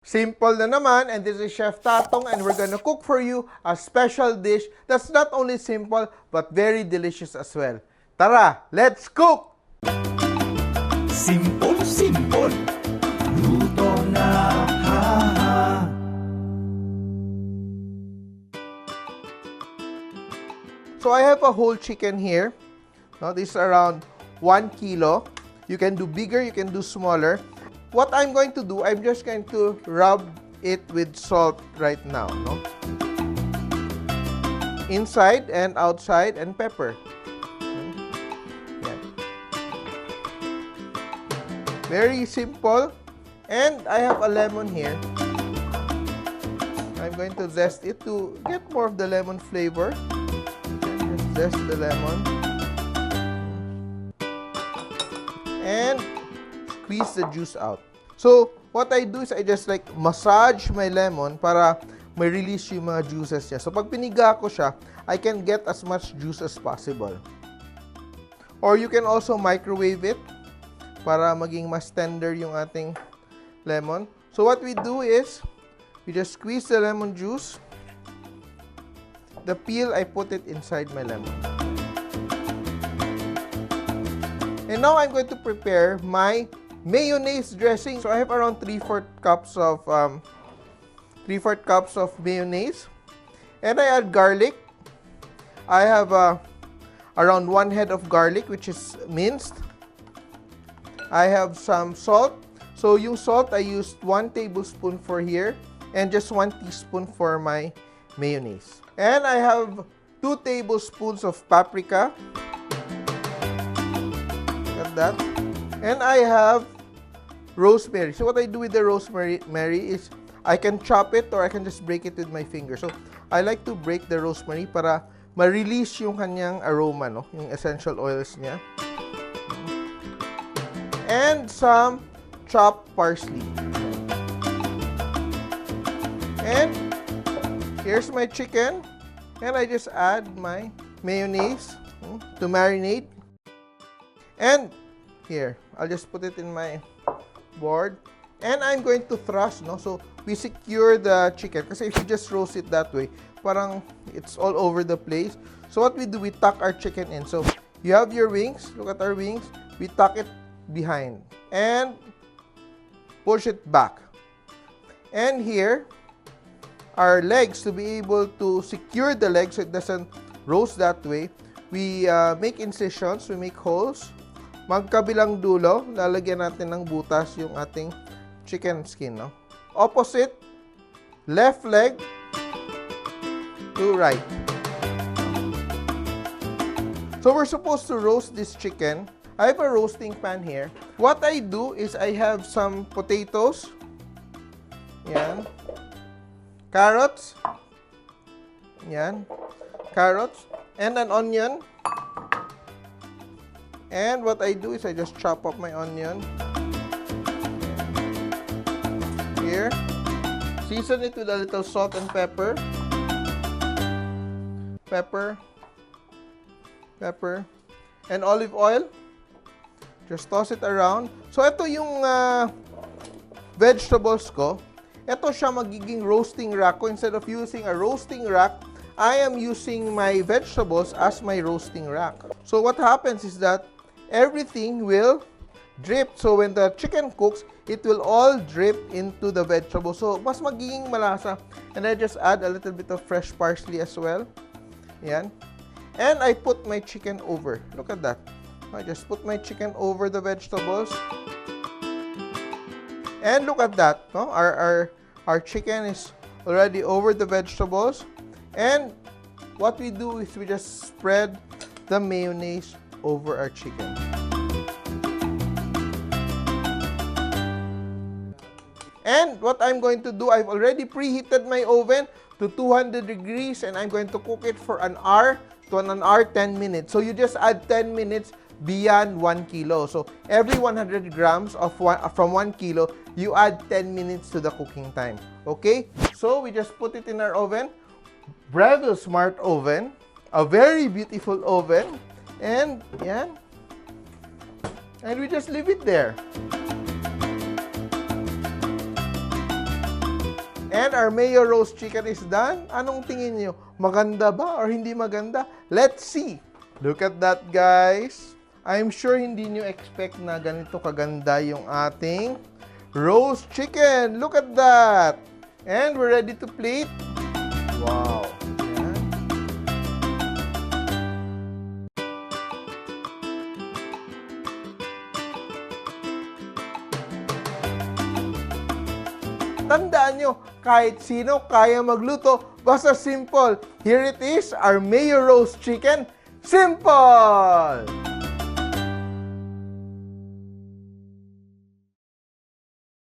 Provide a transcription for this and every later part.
Simple na naman, and this is Chef Tatong, and we're gonna cook for you a special dish that's not only simple, but very delicious as well. Tara, let's cook! Simple, simple. Luto na, ha, ha. So I have a whole chicken here. Now, this is around 1 kilo. You can do bigger, you can do smaller. What I'm going to do, I'm just going to rub it with salt right now, no? Inside and outside, and pepper. Yan. Very simple. And I have a lemon here. I'm going to zest it to get more of the lemon flavor. Just zest the lemon. And squeeze the juice out. So, what I do is I just like massage my lemon para may release yung mga juices niya. So, pag piniga ko siya, I can get as much juice as possible. Or you can also microwave it para maging mas tender yung ating lemon. So, what we do is, we just squeeze the lemon juice. The peel, I put it inside my lemon. And now I'm going to prepare my mayonnaise dressing. So I have around 3/4 cups of mayonnaise, and I add garlic. I have around 1 head of garlic, which is minced. I have some salt. So yung salt, I used 1 tablespoon for here, and just 1 teaspoon for my mayonnaise. And I have 2 tablespoons of paprika. That. And I have rosemary. So what I do with the rosemary is I can chop it or I can just break it with my finger. So I like to break the rosemary para ma-release yung kanyang aroma, no? Yung essential oils niya. And some chopped parsley. And here's my chicken. And I just add my mayonnaise to marinate. And here, I'll just put it in my board. And I'm going to thrust, no? So, we secure the chicken. Kasi if you just roast it that way, parang it's all over the place. So, what we do, we tuck our chicken in. So, you have your wings. Look at our wings. We tuck it behind. And push it back. And here, our legs, to be able to secure the legs so it doesn't roast that way, we make incisions, we make holes. Magkabilang dulo, lalagyan natin ng butas yung ating chicken skin, no? Opposite, left leg to right. So we're supposed to roast this chicken. I have a roasting pan here. What I do is I have some potatoes. Yan. Carrots. Yan. Carrots. And an onion. And what I do is I just chop up my onion. Here. Season it with a little salt and pepper. Pepper. Pepper. And olive oil. Just toss it around. So, ito yung vegetables ko. Ito siya magiging roasting rack ko. Instead of using a roasting rack, I am using my vegetables as my roasting rack. So, what happens is that everything will drip. So, when the chicken cooks, it will all drip into the vegetable. So, mas magiging malasa. And I just add a little bit of fresh parsley as well. Yan. And I put my chicken over. Look at that. I just put my chicken over the vegetables. And look at that. No? Our chicken is already over the vegetables. And what we do is we just spread the mayonnaise over our chicken. And what I'm going to do, I've already preheated my oven to 200 degrees and I'm going to cook it for an hour to an hour 10 minutes. So you just add 10 minutes beyond 1 kilo. So every 100 grams of from 1 kilo, you add 10 minutes to the cooking time. Okay? So we just put it in our oven. Breville Smart Oven. A very beautiful oven. And, yan. And we just leave it there. And our Mayo roast chicken is done. Anong tingin nyo? Maganda ba or hindi maganda? Let's see. Look at that, guys. I'm sure hindi nyo expect na ganito kaganda yung ating roast chicken. Look at that. And we're ready to plate. Wow. Ayan. Tandaan nyo, kahit sino kaya magluto, basta simple. Here it is, our Mayo roast chicken. Simple!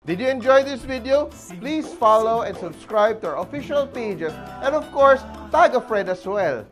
Did you enjoy this video? Please follow and subscribe to our official pages. And of course, tag a friend as well.